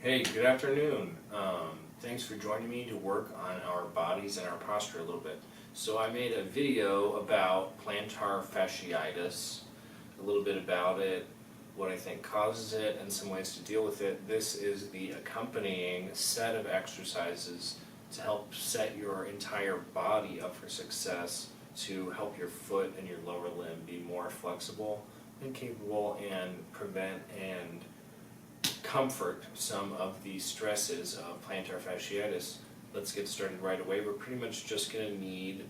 Hey, good afternoon. Thanks for joining me to work on our bodies and our posture a little bit. So I made a video about plantar fasciitis, a little bit about it, what I think causes it, and some ways to deal with it. This is the accompanying set of exercises to help set your entire body up for success, to help your foot and your lower limb be more flexible and capable and prevent and comfort some of the stresses of plantar fasciitis. Let's get started right away. We're pretty much just going to need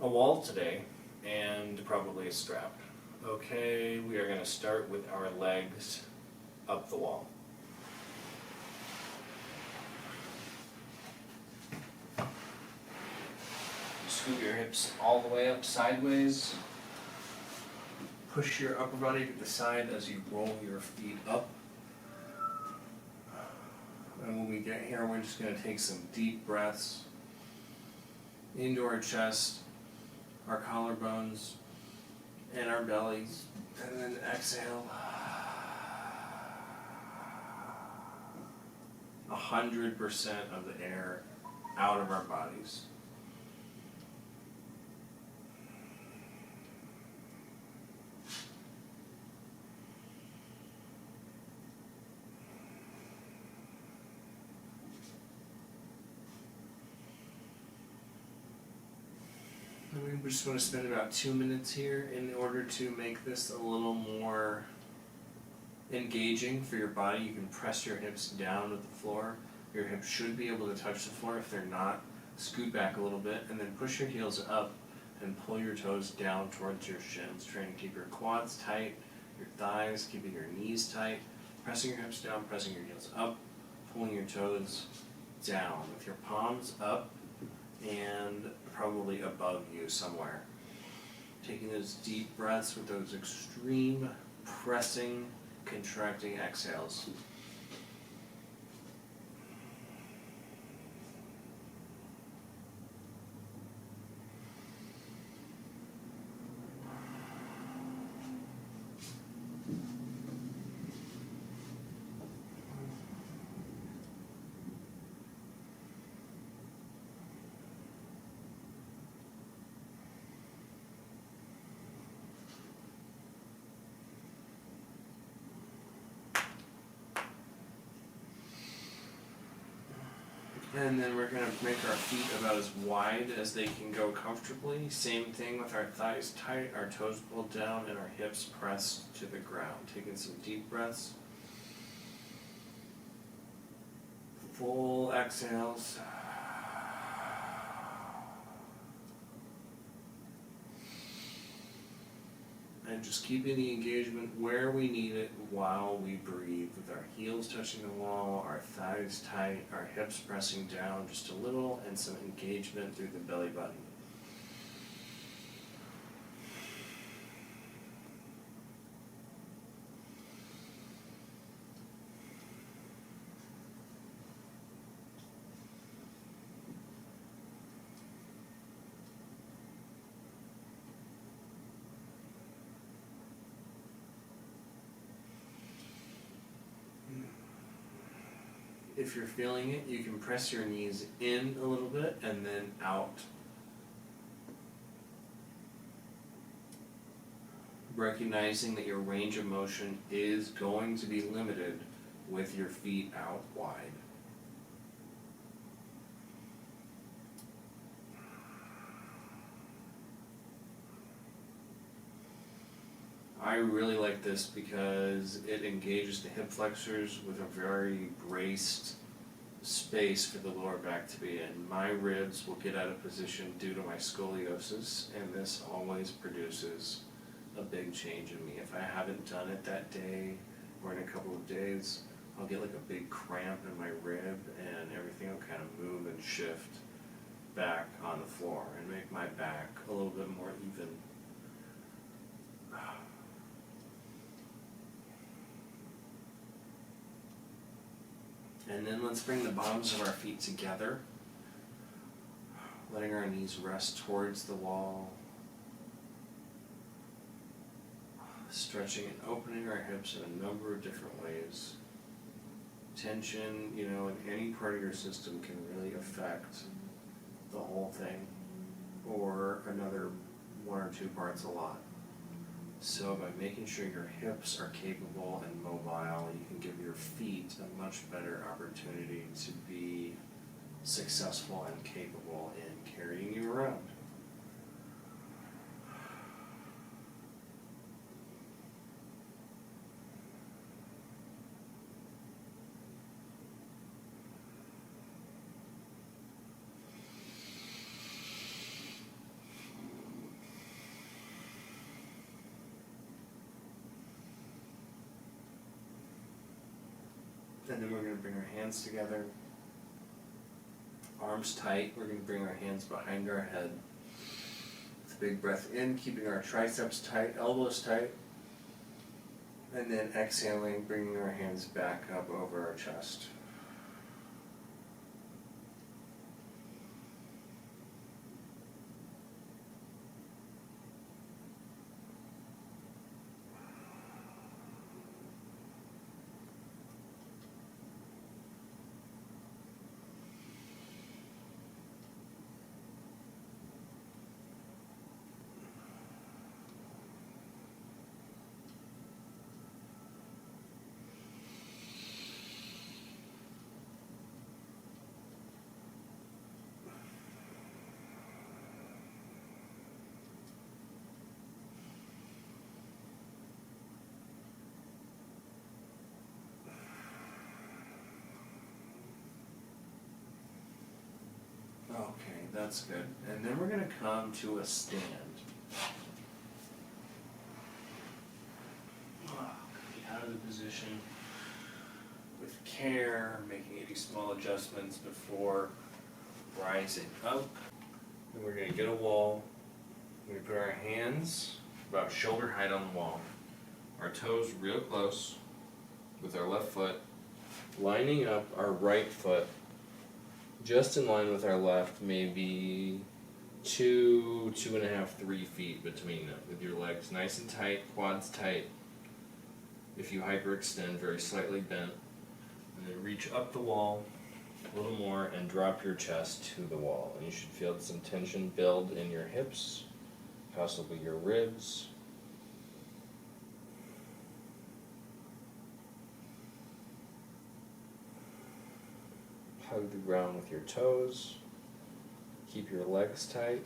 a wall today and probably a strap. Okay, we are going to start with our legs up the wall. Scoot your hips all the way up sideways. Push your upper body to the side as you roll your feet up. And when we get here, we're just going to take some deep breaths into our chest, our collarbones, and our bellies. And then exhale. 100% of the air out of our bodies. We just want to spend about 2 minutes here in order to make this a little more engaging for your body. You can press your hips down with the floor. Your hips should be able to touch the floor. If they're not, scoot back a little bit and then push your heels up and pull your toes down towards your shins. Trying to keep your quads tight, your thighs, keeping your knees tight, pressing your hips down, pressing your heels up, pulling your toes down with your palms up and probably above you somewhere. Taking those deep breaths with those extreme pressing, contracting exhales. And then we're going to make our feet about as wide as they can go comfortably. Same thing with our thighs tight, our toes pulled down, and our hips pressed to the ground. Taking some deep breaths. Full exhales. And just keeping the engagement where we need it while we breathe, with our heels touching the wall, our thighs tight, our hips pressing down just a little, and some engagement through the belly button. If you're feeling it, you can press your knees in a little bit and then out. Recognizing that your range of motion is going to be limited with your feet out wide. I really like this because it engages the hip flexors with a very braced space for the lower back to be in. My ribs will get out of position due to my scoliosis, and this always produces a big change in me. If I haven't done it that day or in a couple of days, I'll get like a big cramp in my rib and everything will kind of move and shift back on the floor and make my back a little bit more even. And then let's bring the bottoms of our feet together, letting our knees rest towards the wall, stretching and opening our hips in a number of different ways Tension, you know, in any part of your system can really affect the whole thing, or another one or two parts a lot. So by making sure your hips are capable and mobile, you can give your feet a much better opportunity to be successful and capable in carrying you around. And then we're going to bring our hands together, arms tight. We're going to bring our hands behind our head. With a big breath in, keeping our triceps tight, elbows tight. And then exhaling, bringing our hands back up over our chest. Okay, that's good. And then we're going to come to a stand. Get out of the position with care, making any small adjustments before rising up. Then we're going to get a wall. We're going to put our hands about shoulder height on the wall. Our toes real close with our left foot, lining up our right foot just in line with our left, maybe 2.5, 3 feet between them, with your legs nice and tight, quads tight. If you hyperextend, very slightly bent. And then reach up the wall a little more and drop your chest to the wall. And you should feel some tension build in your hips, possibly your ribs. Hug the ground with your toes. Keep your legs tight.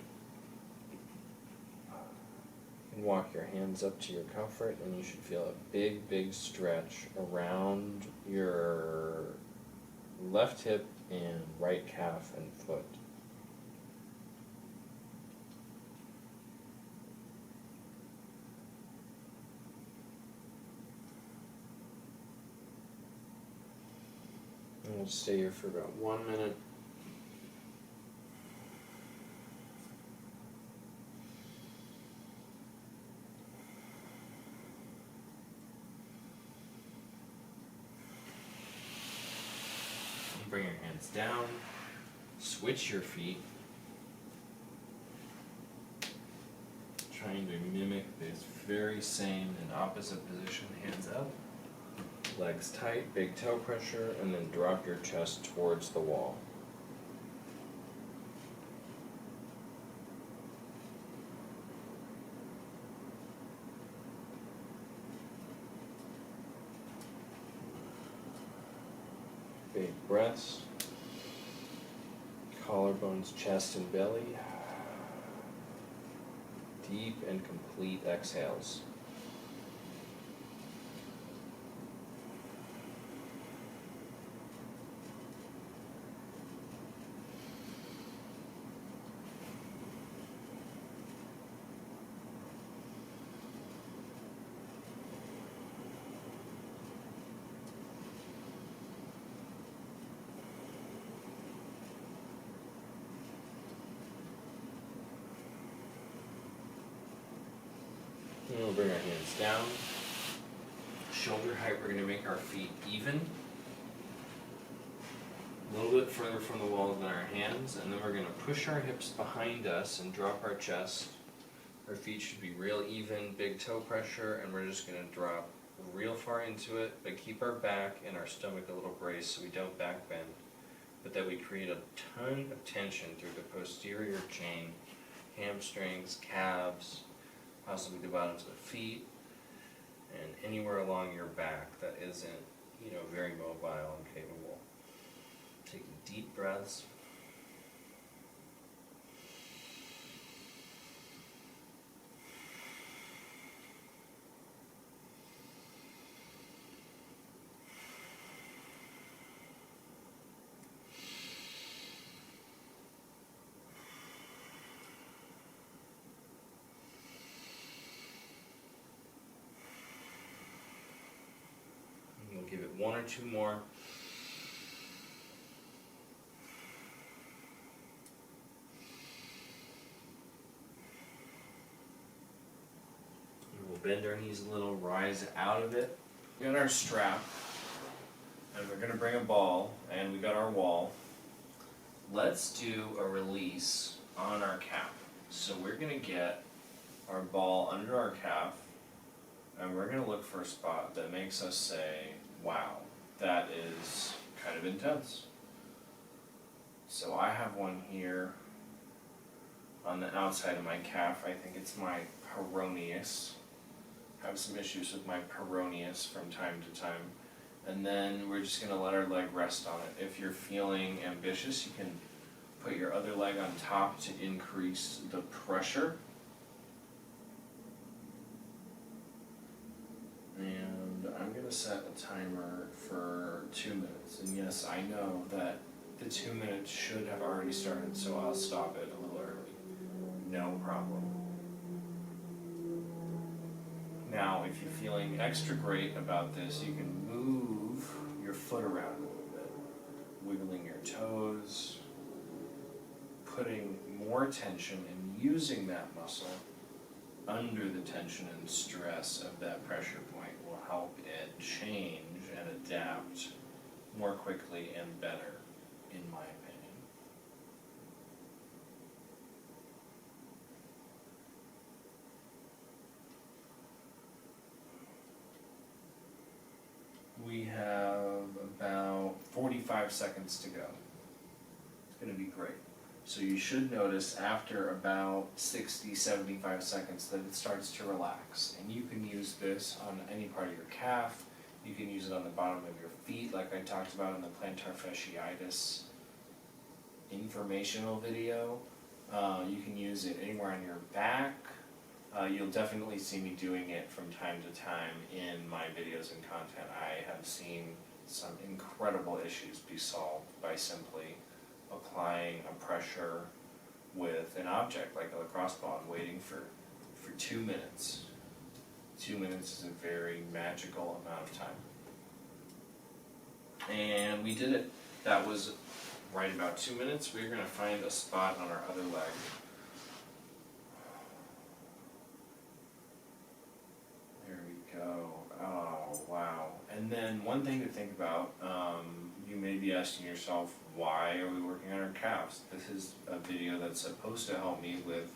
And walk your hands up to your comfort, and you should feel a big, big stretch around your left hip and right calf and foot. And we'll stay here for about 1 minute. Bring your hands down, switch your feet, trying to mimic this very same and opposite position, hands up, legs tight, big toe pressure, and then drop your chest towards the wall. Big breaths, collarbones, chest, and belly. Deep and complete exhales. And we'll bring our hands down. Shoulder height, we're going to make our feet even. A little bit further from the wall than our hands, and then we're going to push our hips behind us and drop our chest. Our feet should be real even, big toe pressure, and we're just going to drop real far into it, but keep our back and our stomach a little braced so we don't back bend, but that we create a ton of tension through the posterior chain, hamstrings, calves, possibly the bottoms of the feet, and anywhere along your back that isn't, very mobile and capable. Taking deep breaths. We'll give it one or two more. And we'll bend our knees a little, rise out of it. We got our strap, and we're gonna bring a ball, and we got our wall. Let's do a release on our calf. So we're gonna get our ball under our calf, and we're gonna look for a spot that makes us say, wow, that is kind of intense. So I have one here on the outside of my calf. I think it's my peroneus. I have some issues with my peroneus from time to time. And then we're just gonna let our leg rest on it. If you're feeling ambitious, you can put your other leg on top to increase the pressure. And I'm gonna set a timer for 2 minutes. And yes, I know that the 2 minutes should have already started, so I'll stop it a little early. No problem. Now, if you're feeling extra great about this, you can move your foot around a little bit, wiggling your toes, putting more tension and using that muscle under the tension and stress of that pressure point will help it change and adapt more quickly and better, in my opinion. We have about 45 seconds to go. It's going to be great. So you should notice after about 60, 75 seconds that it starts to relax. And you can use this on any part of your calf. You can use it on the bottom of your feet, like I talked about in the Plantar Fasciitis informational video. You can use it anywhere on your back. You'll definitely see me doing it from time to time in my videos and content. I have seen some incredible issues be solved by simply applying a pressure with an object like a lacrosse ball and waiting for 2 minutes. 2 minutes is a very magical amount of time. And we did it. That was right about 2 minutes. We're going to find a spot on our other leg. There we go. Oh, wow. And then one thing to think about, you may be asking yourself, why are we working on our calves? This is a video that's supposed to help me with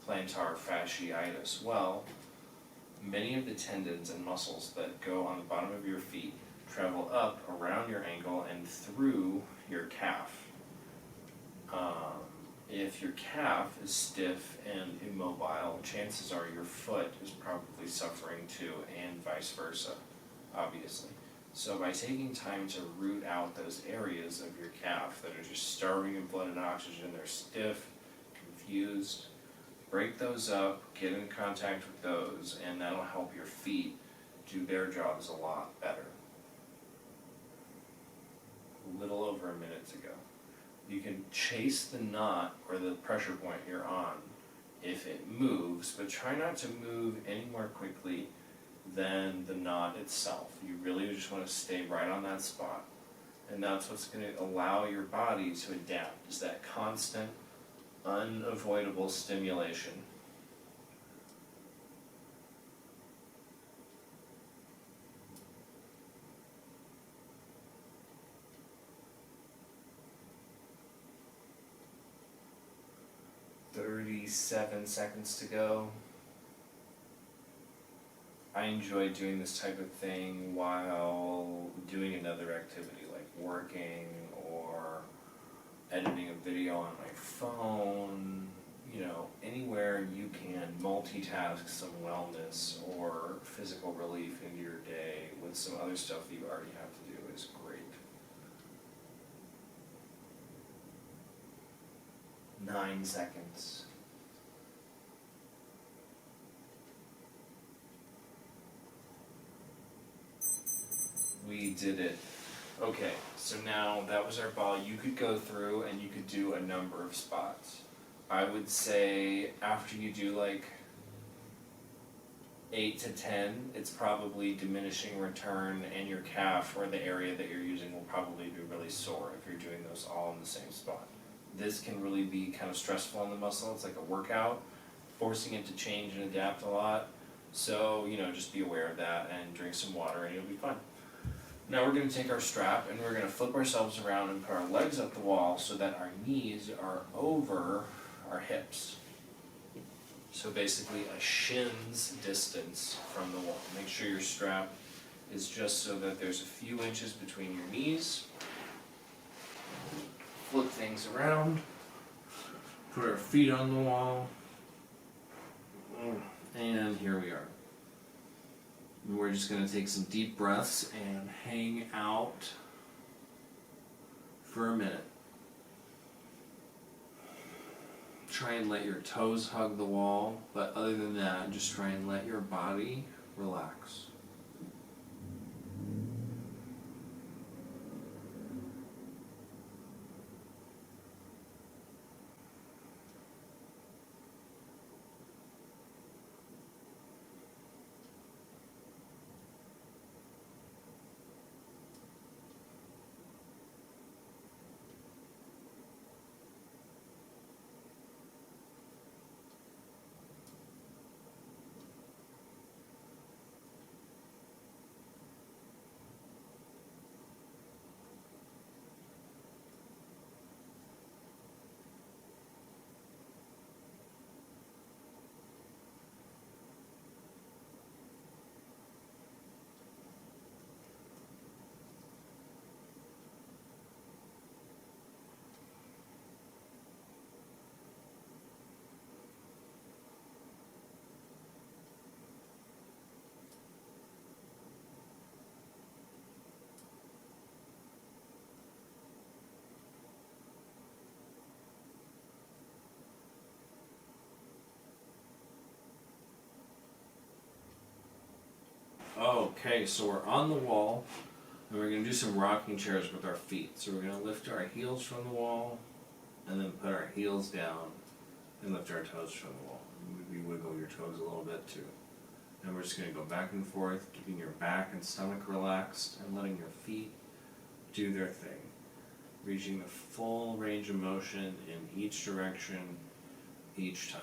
plantar fasciitis. Well, many of the tendons and muscles that go on the bottom of your feet travel up around your ankle and through your calf. If your calf is stiff and immobile, chances are your foot is probably suffering too, and vice versa, obviously. So by taking time to root out those areas of your calf that are just starving of blood and oxygen, they're stiff, confused, break those up, get in contact with those, and that'll help your feet do their jobs a lot better. A little over a minute to go. You can chase the knot or the pressure point you're on if it moves, but try not to move any more quickly than the knot itself. You really just want to stay right on that spot. And that's what's going to allow your body to adapt, is that constant, unavoidable stimulation. "37 seconds to go." I enjoy doing this type of thing while doing another activity like working or editing a video on my phone, you know, anywhere you can multitask some wellness or physical relief into your day with some other stuff that you already have to do is great. 9 seconds. We did it. Okay, so now that was our ball. You could go through and you could do a number of spots. I would say after you do like 8 to 10, it's probably diminishing return, and your calf or the area that you're using will probably be really sore if you're doing those all in the same spot. This can really be kind of stressful on the muscle. It's like a workout, forcing it to change and adapt a lot. So, you know, just be aware of that and drink some water and you'll be fine. Now we're going to take our strap and we're going to flip ourselves around and put our legs up the wall so that our knees are over our hips. So basically a shin's distance from the wall. Make sure your strap is just so that there's a few inches between your knees. Flip things around. Put our feet on the wall. And here we are. And we're just going to take some deep breaths and hang out for a minute. Try and let your toes hug the wall, but other than that, just try and let your body relax. Okay, so we're on the wall, and we're going to do some rocking chairs with our feet. So we're going to lift our heels from the wall, and then put our heels down, and lift our toes from the wall. Maybe wiggle your toes a little bit too. And we're just going to go back and forth, keeping your back and stomach relaxed, and letting your feet do their thing. Reaching the full range of motion in each direction, each time.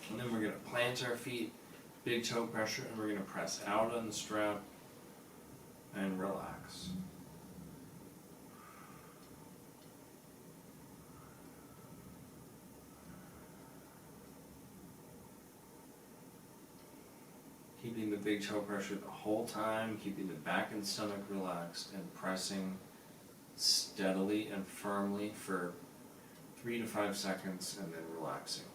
And then we're going to plant our feet, big toe pressure, and we're going to press out on the strap and relax. Keeping the big toe pressure the whole time, keeping the back and stomach relaxed, and pressing steadily and firmly for 3 to 5 seconds and then relaxing.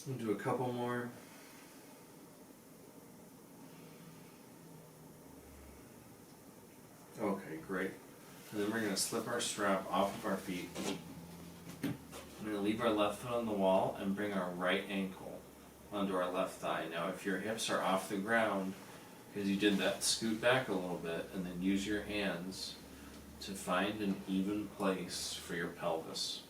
We'll do a couple more. Okay, great. And then we're going to slip our strap off of our feet. We're going to leave our left foot on the wall and bring our right ankle onto our left thigh. Now if your hips are off the ground, because you did that, scoot back a little bit and then use your hands to find an even place for your pelvis.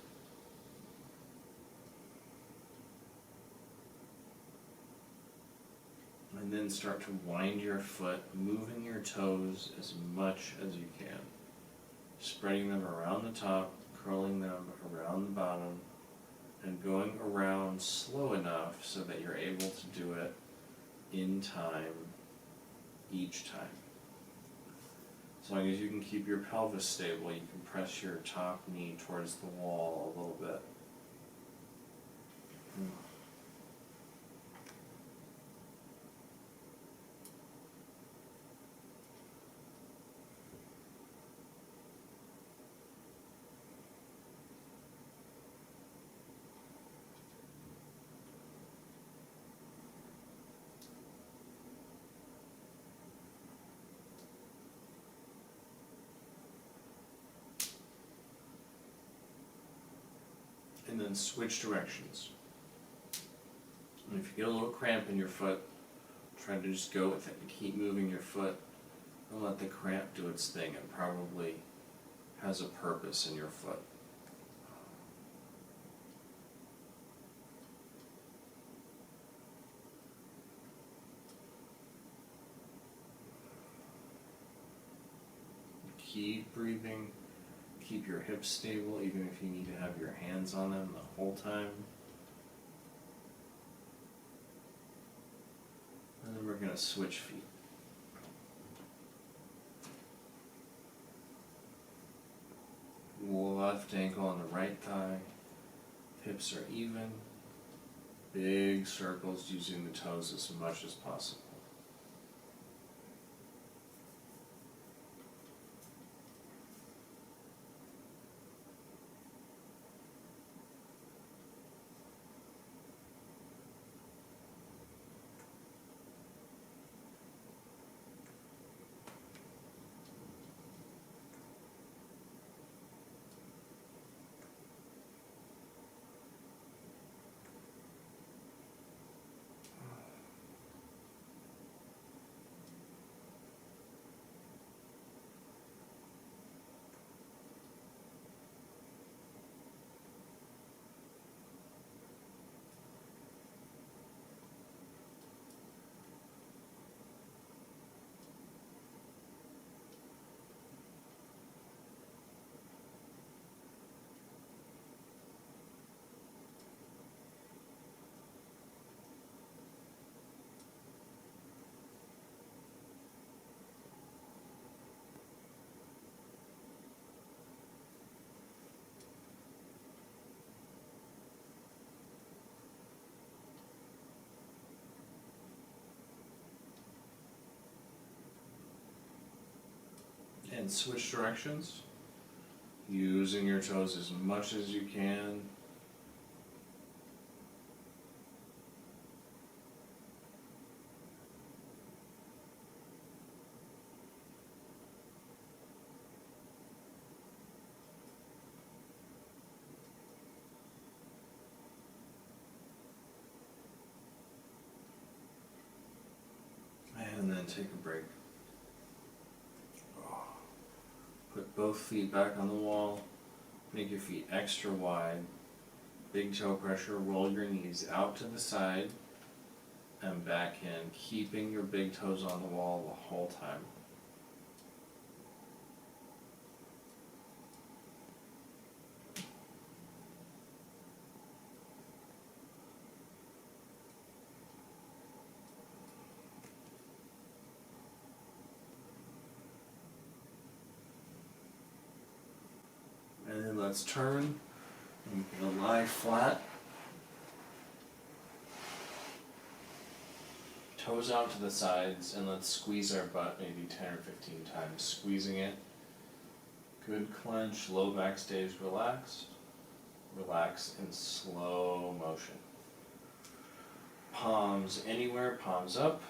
And then start to wind your foot, moving your toes as much as you can. Spreading them around the top, curling them around the bottom, and going around slow enough so that you're able to do it in time each time. As long as you can keep your pelvis stable, you can press your top knee towards the wall a little bit. And then switch directions. And if you get a little cramp in your foot, try to just go with it and keep moving your foot and let the cramp do its thing. It probably has a purpose in your foot. Keep breathing. Keep your hips stable, even if you need to have your hands on them the whole time. And then we're going to switch feet. Left ankle on the right thigh. Hips are even. Big circles using the toes as much as possible. and switch directions, using your toes as much as you can. And then take a break. Put both feet back on the wall. Make your feet extra wide. Big toe pressure. Roll your knees out to the side and back in, keeping your big toes on the wall the whole time. And then let's turn and lie flat. Toes out to the sides, and let's squeeze our butt maybe 10 or 15 times, squeezing it. Good clench, low back stays relaxed. Relax in slow motion. Palms anywhere, palms up.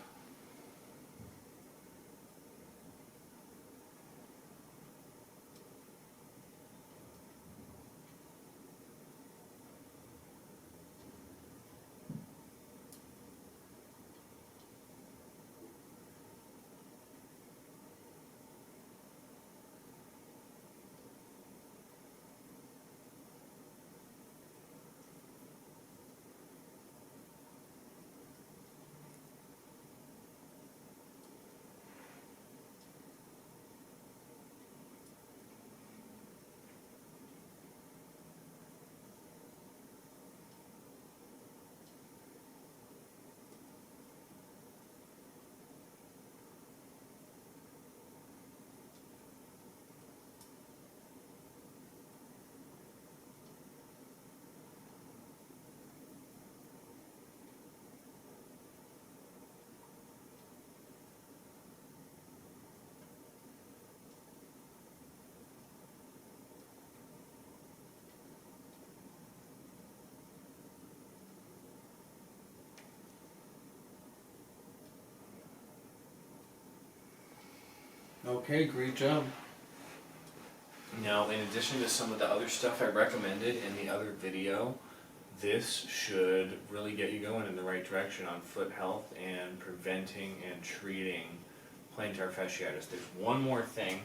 Okay, great job. Now, in addition to some of the other stuff I recommended in the other video, this should really get you going in the right direction on foot health and preventing and treating plantar fasciitis. There's one more thing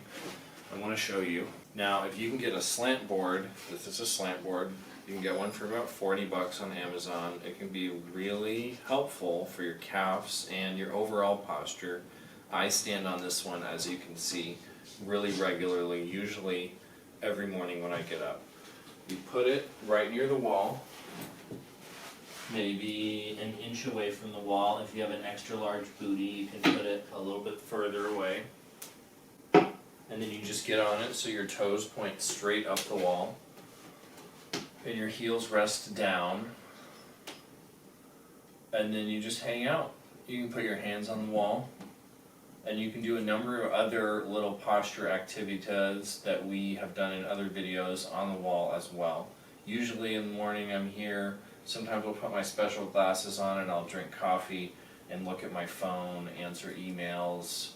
I want to show you. Now, if you can get a slant board, this is a slant board, you can get one for about $40 on Amazon. It can be really helpful for your calves and your overall posture. I stand on this one, as you can see, really regularly, usually every morning when I get up. You put it right near the wall, maybe an inch away from the wall. If you have an extra large booty, you can put it a little bit further away. And then you just get on it so your toes point straight up the wall and your heels rest down. And then you just hang out. You can put your hands on the wall. And you can do a number of other little posture activities that we have done in other videos on the wall as well. Usually in the morning I'm here, sometimes I'll put my special glasses on and I'll drink coffee and look at my phone, answer emails,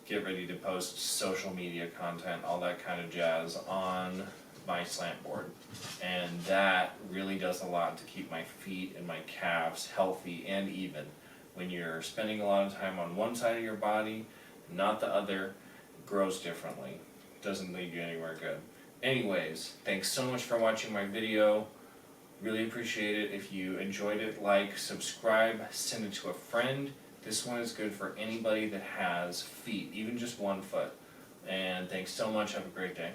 get ready to post social media content, all that kind of jazz on my slant board. And that really does a lot to keep my feet and my calves healthy and even. When you're spending a lot of time on one side of your body, not the other, it grows differently. Doesn't lead you anywhere good. Anyways, thanks so much for watching my video. Really appreciate it. If you enjoyed it, like, subscribe, send it to a friend. This one is good for anybody that has feet, even just one foot. And thanks so much. Have a great day.